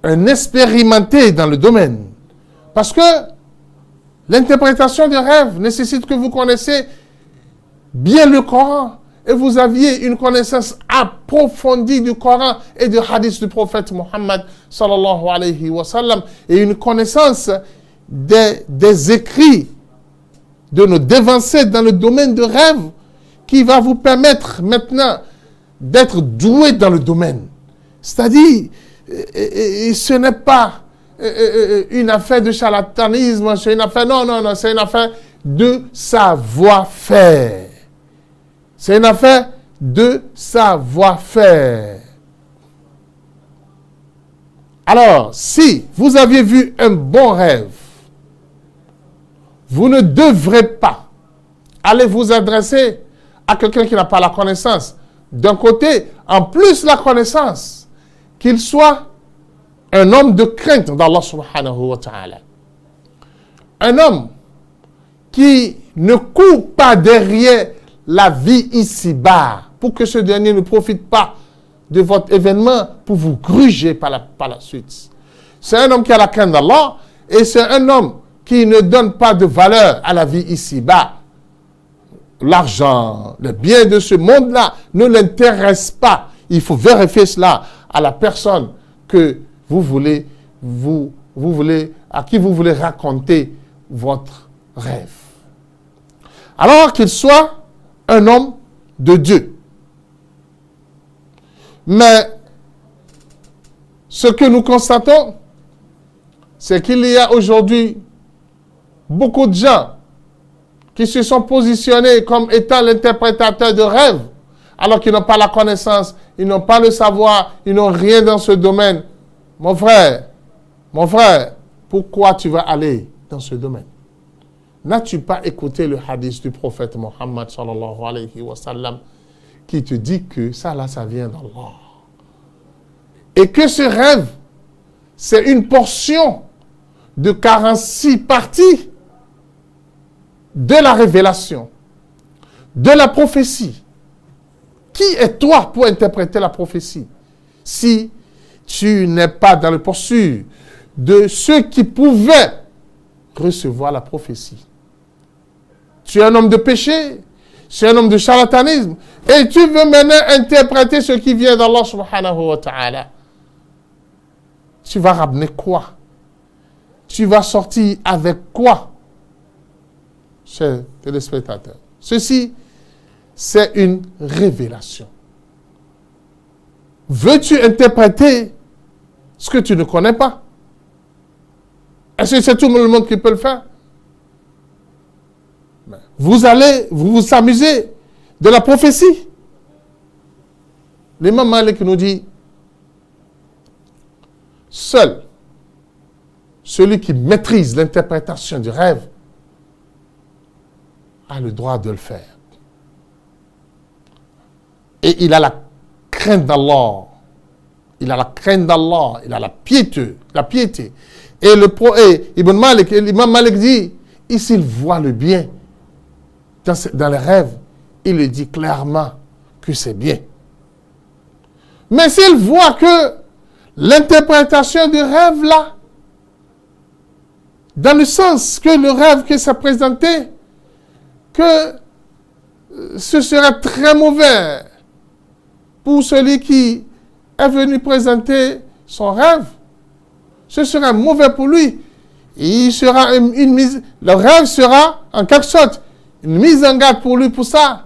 un expérimenté dans le domaine. Parce que l'interprétation des rêves nécessite que vous connaissiez bien le Coran et vous aviez une connaissance approfondie du Coran et du hadith du prophète Mohammed sallallahu alayhi wa sallam et une connaissance des écrits de nous dévancer dans le domaine de rêve qui va vous permettre maintenant d'être doué dans le domaine. C'est-à-dire, ce n'est pas une affaire de charlatanisme, c'est une affaire, non, c'est une affaire de savoir-faire. C'est une affaire de savoir-faire. Alors, si vous aviez vu un bon rêve, vous ne devrez pas aller vous adresser à quelqu'un qui n'a pas la connaissance. D'un côté, en plus la connaissance, qu'il soit un homme de crainte d'Allah subhanahu wa ta'ala. Un homme qui ne court pas derrière la vie ici-bas pour que ce dernier ne profite pas de votre événement pour vous gruger par la suite. C'est un homme qui a la crainte d'Allah et c'est un homme qui ne donne pas de valeur à la vie ici-bas. L'argent, le bien de ce monde-là ne l'intéresse pas. Il faut vérifier cela à la personne que vous voulez, à qui vous voulez raconter votre rêve. Alors qu'il soit un homme de Dieu. Mais ce que nous constatons, c'est qu'il y a aujourd'hui beaucoup de gens qui se sont positionnés comme étant l'interprétateur de rêve, alors qu'ils n'ont pas la connaissance, ils n'ont pas le savoir, ils n'ont rien dans ce domaine. Mon frère, pourquoi tu vas aller dans ce domaine? N'as-tu pas écouté le hadith du prophète Mohammed sallallahu alayhi wa sallam qui te dit que ça vient d'Allah? Et que ce rêve, c'est une portion de 46 parties de la révélation, de la prophétie. Qui es toi pour interpréter la prophétie si tu n'es pas dans le poursuit de ceux qui pouvaient recevoir la prophétie? Tu es un homme de péché, tu es un homme de charlatanisme, et tu veux maintenant interpréter ce qui vient d'Allah subhanahu wa ta'ala. Tu vas ramener quoi? Tu vas sortir avec quoi? Chers téléspectateurs, ceci, c'est une révélation. Veux-tu interpréter ce que tu ne connais pas? Est-ce que c'est tout le monde qui peut le faire? Vous allez vous amuser de la prophétie. L'imam Malik nous dit, seul celui qui maîtrise l'interprétation du rêve a le droit de le faire. Et il a la crainte d'Allah. Il a la crainte d'Allah. Il a la piété. Et l'imam Malik dit, et s'il voit le bien dans les rêves, il le dit clairement que c'est bien. Mais s'il voit que l'interprétation du rêve là, dans le sens que le rêve que ça présentait, que ce serait très mauvais pour celui qui est venu présenter son rêve, ce serait mauvais pour lui. Il sera le rêve sera en quelque sorte une mise en garde pour lui pour ça.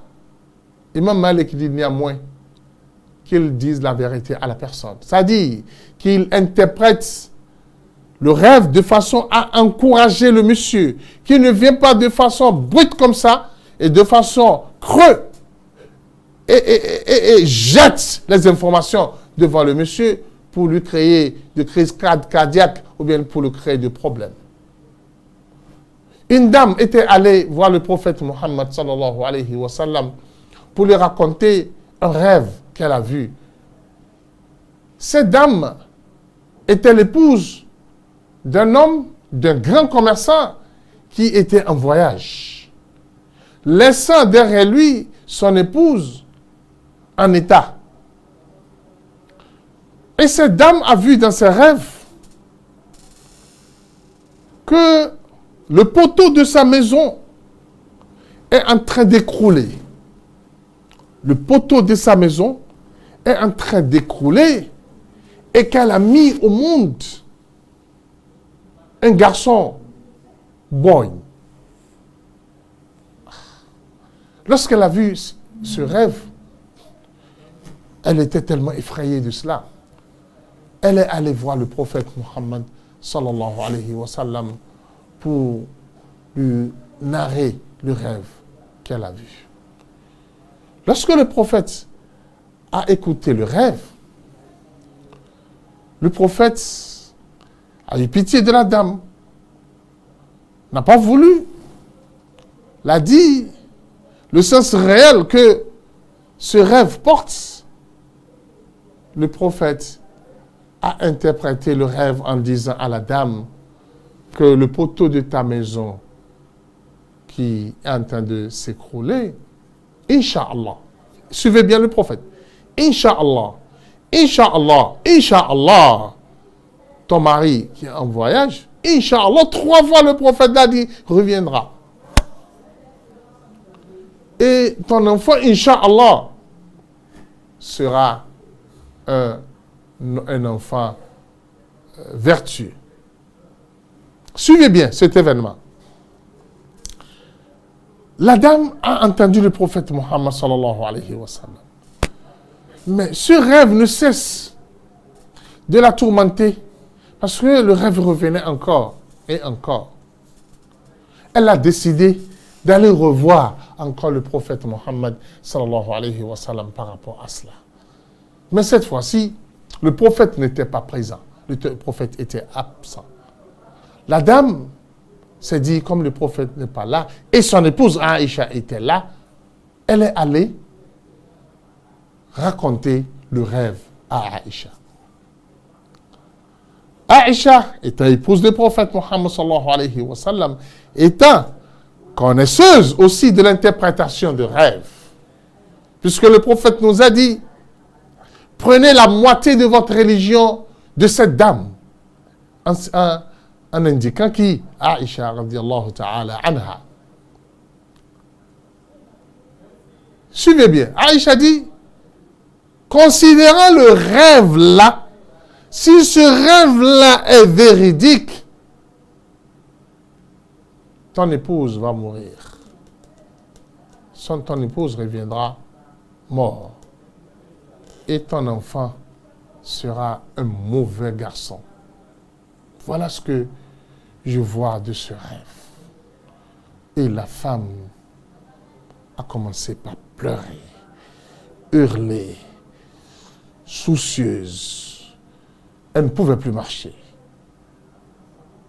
Imam Malik dit néanmoins qu'il dise la vérité à la personne. C'est-à-dire qu'il interprète le rêve de façon à encourager le monsieur, qu'il ne vient pas de façon brute comme ça et de façon creuse et jette les informations devant le monsieur pour lui créer de crise cardiaque ou bien pour lui créer des problèmes. Une dame était allée voir le prophète Mohammed sallallahu alayhi wa sallam pour lui raconter un rêve qu'elle a vu. Cette dame était l'épouse d'un homme, d'un grand commerçant qui était en voyage, laissant derrière lui son épouse en état. Et cette dame a vu dans ses rêves que le poteau de sa maison est en train d'écrouler. Le poteau de sa maison est en train d'écrouler et qu'elle a mis au monde un garçon boy. Lorsqu'elle a vu ce rêve, elle était tellement effrayée de cela. Elle est allée voir le prophète Muhammad sallallahu alayhi wa sallam pour lui narrer le rêve qu'elle a vu. Lorsque le prophète a écouté le rêve, le prophète a eu pitié de la dame, n'a pas voulu, l'a dit, le sens réel que ce rêve porte. Le prophète a interprété le rêve en disant à la dame que le poteau de ta maison qui est en train de s'écrouler, Inch'Allah, suivez bien le prophète, Inch'Allah, Inch'Allah, Inch'Allah, ton mari qui est en voyage, Inch'Allah, 3 fois le prophète l'a dit, reviendra. Et ton enfant, Inch'Allah, sera un enfant vertueux. Suivez bien cet événement. La dame a entendu le prophète Muhammad sallallahu alayhi wa sallam. Mais ce rêve ne cesse de la tourmenter parce que le rêve revenait encore et encore. Elle a décidé d'aller revoir encore le prophète Muhammad sallallahu alayhi wa sallam par rapport à cela. Mais cette fois-ci, le prophète n'était pas présent. Le prophète était absent. La dame s'est dit, comme le prophète n'est pas là, et son épouse Aïcha était là, elle est allée raconter le rêve à Aïcha. Aïcha, étant épouse du prophète Muhammad sallallahu alayhi wa sallam, étant connaisseuse aussi de l'interprétation de rêve, puisque le prophète nous a dit, prenez la moitié de votre religion de cette dame, en indiquant qui Aïcha radiyallahu ta'ala anha. Suivez bien. Aïcha dit, considérant le rêve là, si ce rêve là est véridique, ton épouse va mourir. Ton épouse reviendra mort. Et ton enfant sera un mauvais garçon. Voilà ce que je vois de ce rêve. Et la femme a commencé par pleurer, hurler, soucieuse. Elle ne pouvait plus marcher.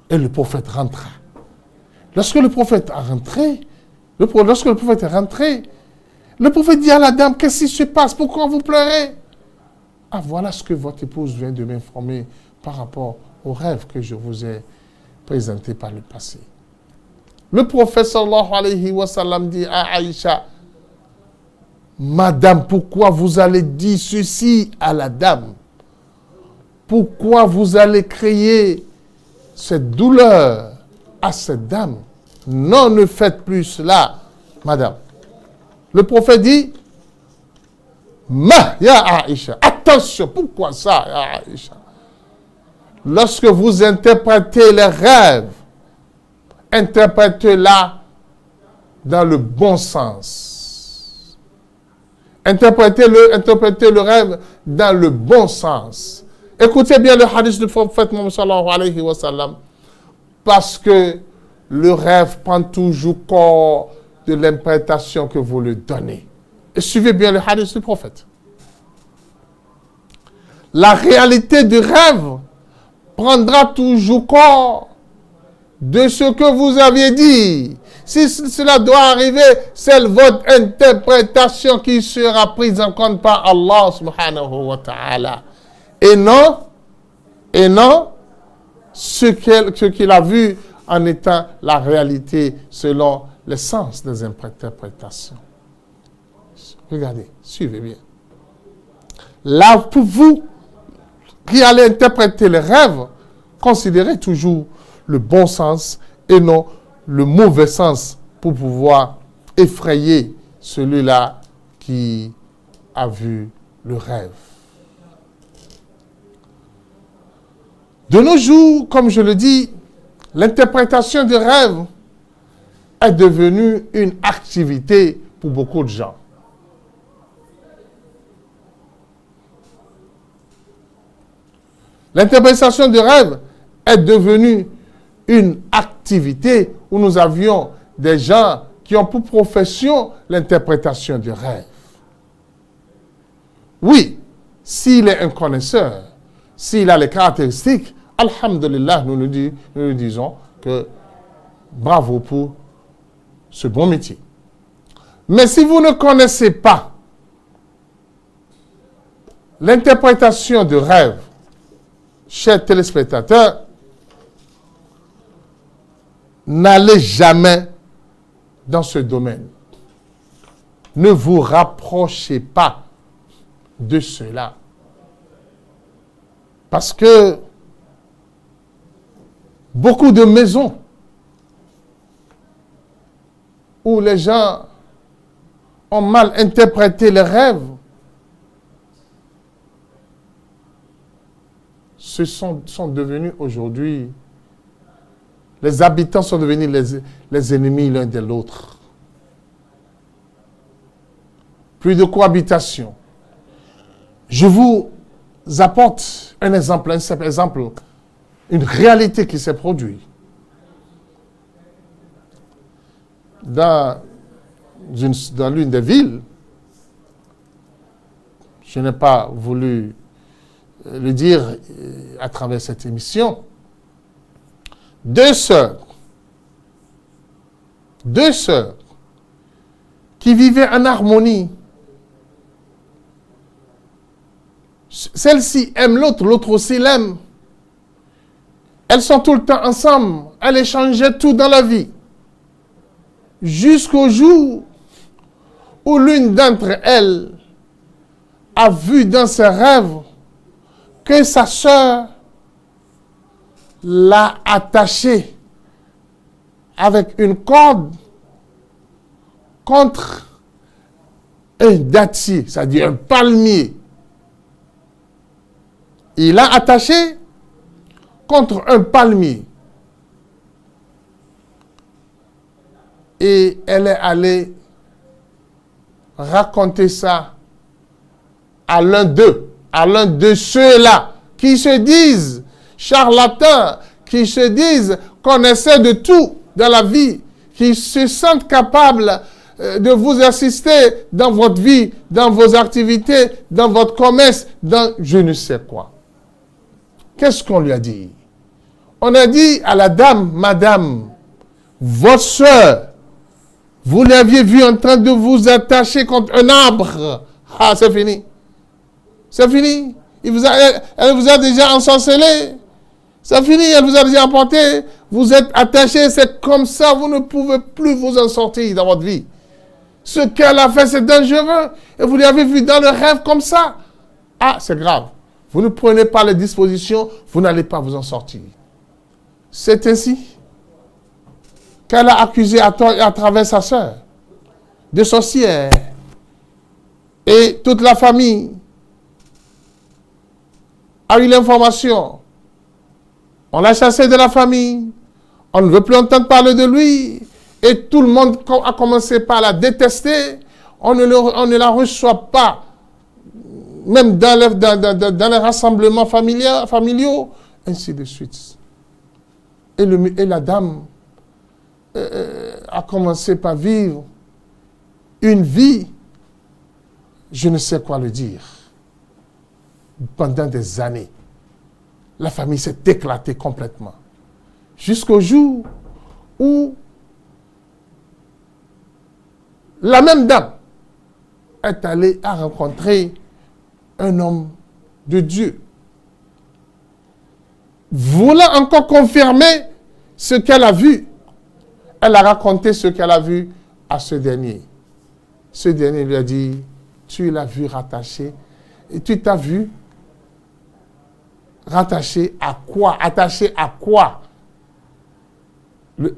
Et le prophète rentra. Lorsque le prophète est rentré, le prophète dit à la dame, qu'est-ce qui se passe? Pourquoi vous pleurez? Ah, voilà ce que votre épouse vient de m'informer par rapport au rêve que je vous ai présenté par le passé. Le prophète sallallahu alayhi wa sallam dit à Aïcha, Madame, pourquoi vous allez dire ceci à la dame? Pourquoi vous allez créer cette douleur à cette dame? Non, ne faites plus cela, madame. Le prophète dit, ya Aïcha, attention, pourquoi ça, ya Aïcha? Lorsque vous interprétez les rêves, interprétez-la dans le bon sens. Interprétez le rêve dans le bon sens. Écoutez bien le hadith du prophète Muhammad sallallahu alayhi wa sallam, parce que le rêve prend toujours corps de l'interprétation que vous le donnez. Et suivez bien le hadith du prophète. La réalité du rêve prendra toujours corps de ce que vous aviez dit. Si cela doit arriver, c'est votre interprétation qui sera prise en compte par Allah subhanahu wa ta'ala. Et non ce qu'il a vu en étant la réalité selon le sens des interprétations. Regardez, suivez bien. Là, pour vous qui allez interpréter les rêves, considérez toujours le bon sens et non le mauvais sens pour pouvoir effrayer celui-là qui a vu le rêve. De nos jours, comme je le dis, l'interprétation des rêves est devenue une activité pour beaucoup de gens. L'interprétation de rêve est devenue une activité où nous avions des gens qui ont pour profession l'interprétation de rêve. Oui, s'il est un connaisseur, s'il a les caractéristiques, alhamdulillah, nous nous disons que bravo pour ce bon métier. Mais si vous ne connaissez pas l'interprétation de rêve, chers téléspectateurs, n'allez jamais dans ce domaine. Ne vous rapprochez pas de cela. Parce que beaucoup de maisons où les gens ont mal interprété les rêves sont devenus aujourd'hui, les habitants sont devenus les ennemis l'un de l'autre. Plus de cohabitation. Je vous apporte un exemple, un simple exemple, une réalité qui s'est produite. Dans l'une des villes, je n'ai pas voulu le dire à travers cette émission, deux sœurs qui vivaient en harmonie. Celle-ci aime l'autre, l'autre aussi l'aime. Elles sont tout le temps ensemble, elles échangeaient tout dans la vie. Jusqu'au jour où l'une d'entre elles a vu dans ses rêves que sa sœur l'a attachée avec une corde contre un dattier, c'est-à-dire un palmier. Il l'a attaché contre un palmier. Et elle est allée raconter ça à l'un de ceux-là qui se disent charlatans, qui se disent connaisseurs de tout dans la vie, qui se sentent capables de vous assister dans votre vie, dans vos activités, dans votre commerce, dans je ne sais quoi. Qu'est-ce qu'on lui a dit? On a dit à la dame, madame, votre soeur, vous l'aviez vue en train de vous attacher contre un arbre. Ah, c'est fini. C'est fini. Elle vous a déjà ensorcelé. C'est fini, elle vous a déjà emporté. Vous êtes attaché, c'est comme ça, vous ne pouvez plus vous en sortir dans votre vie. Ce qu'elle a fait, c'est dangereux. Et vous l'avez vu dans le rêve comme ça. Ah, c'est grave. Vous ne prenez pas les dispositions, vous n'allez pas vous en sortir. C'est ainsi qu'elle a accusé à travers sa sœur de sorcière. Et toute la famille a eu l'information. On l'a chassé de la famille. On ne veut plus entendre parler de lui. Et tout le monde a commencé par la détester. On ne la reçoit pas. Même dans les rassemblements familiaux. Ainsi de suite. Et la dame a commencé par vivre une vie, je ne sais quoi le dire, pendant des années. La famille s'est éclatée complètement. Jusqu'au jour où la même dame est allée à rencontrer un homme de Dieu. Voulant encore confirmer ce qu'elle a vu, elle a raconté ce qu'elle a vu à ce dernier. Ce dernier lui a dit, tu l'as vu rattaché, et tu t'as vu rattaché à quoi? Attaché à quoi?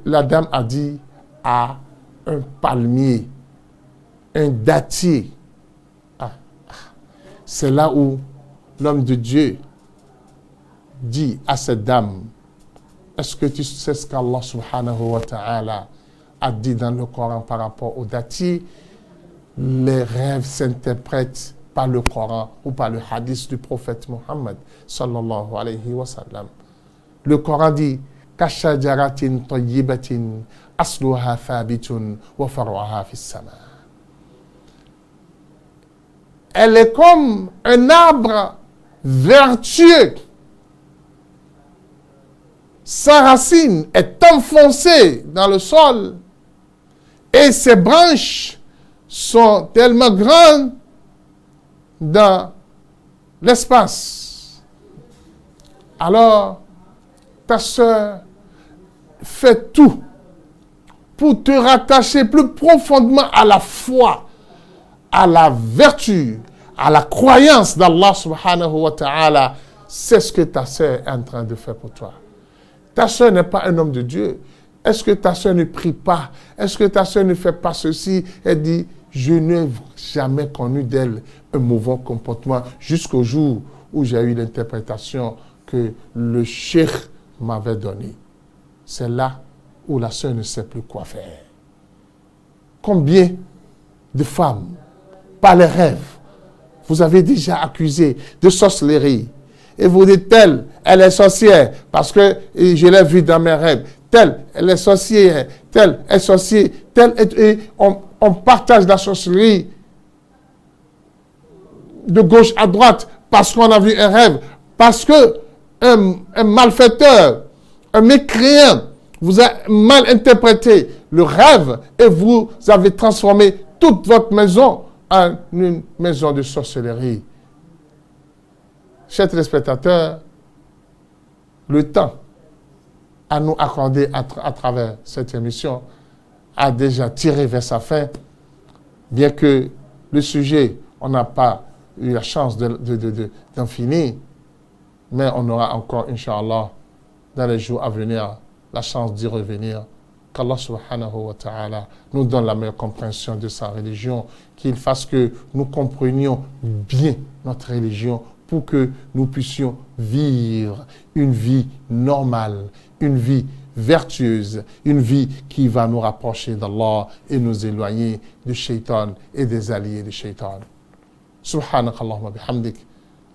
La dame a dit, à un palmier, un dattier. C'est là où l'homme de Dieu dit à cette dame, est-ce que tu sais ce qu'Allah subhanahu wa ta'ala a dit dans le Coran par rapport au dattier? les rêves s'interprètent par le Coran ou par le hadith du prophète Mohammed sallallahu alayhi wa sallam. Le Coran dit Kashajaratin tayyibatin asluha thabitun wa faruha fis sama. Elle est comme un arbre vertueux. Sa racine est enfoncée dans le sol et ses branches sont tellement grandes dans l'espace. Alors, ta sœur fait tout pour te rattacher plus profondément à la foi, à la vertu, à la croyance d'Allah subhanahu wa ta'ala. C'est ce que ta sœur est en train de faire pour toi. Ta sœur n'est pas un homme de Dieu. Est-ce que ta sœur ne prie pas? Est-ce que ta sœur ne fait pas ceci? Elle dit, je n'ai jamais connu d'elle un mauvais comportement jusqu'au jour où j'ai eu l'interprétation que le cheikh m'avait donnée. C'est là où la sœur ne sait plus quoi faire. Combien de femmes, par les rêves, vous avez déjà accusé de sorcellerie? Et vous dites, telle, elle est sorcière, parce que je l'ai vue dans mes rêves. Telle, elle est sorcière, telle est sorcière, telle est... Et on partage la sorcellerie de gauche à droite, parce qu'on a vu un rêve, parce que un malfaiteur, un mécréant, vous a mal interprété le rêve et vous avez transformé toute votre maison en une maison de sorcellerie. Chers téléspectateurs, le temps à nous accorder à travers cette émission a déjà tiré vers sa fin, bien que le sujet, on n'a pas eu la chance d'en finir, mais on aura encore, Inch'Allah, dans les jours à venir, la chance d'y revenir. Qu'Allah subhanahu wa ta'ala nous donne la meilleure compréhension de sa religion, qu'il fasse que nous comprenions bien notre religion pour que nous puissions vivre une vie normale, une vie vertueuse, une vie qui va nous rapprocher d'Allah et nous éloigner du shaitan et des alliés du shaitan. Subhanakallahumma bihamdik,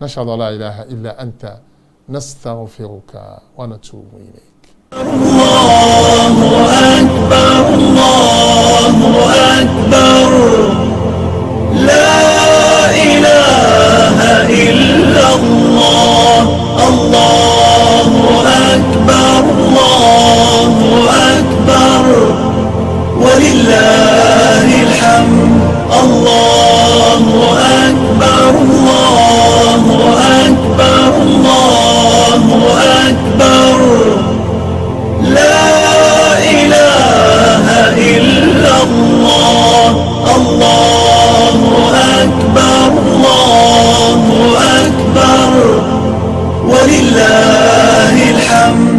nashhadu an la ilaha illa anta, nastaghfiruka wa natubu ilayk. الله أكبر الله أكبر لا إله إلا الله الله أكبر الله أكبر ولله الحمد الله أكبر الله أكبر الله أكبر لا إله إلا الله الله أكبر الله أكبر ولله الحمد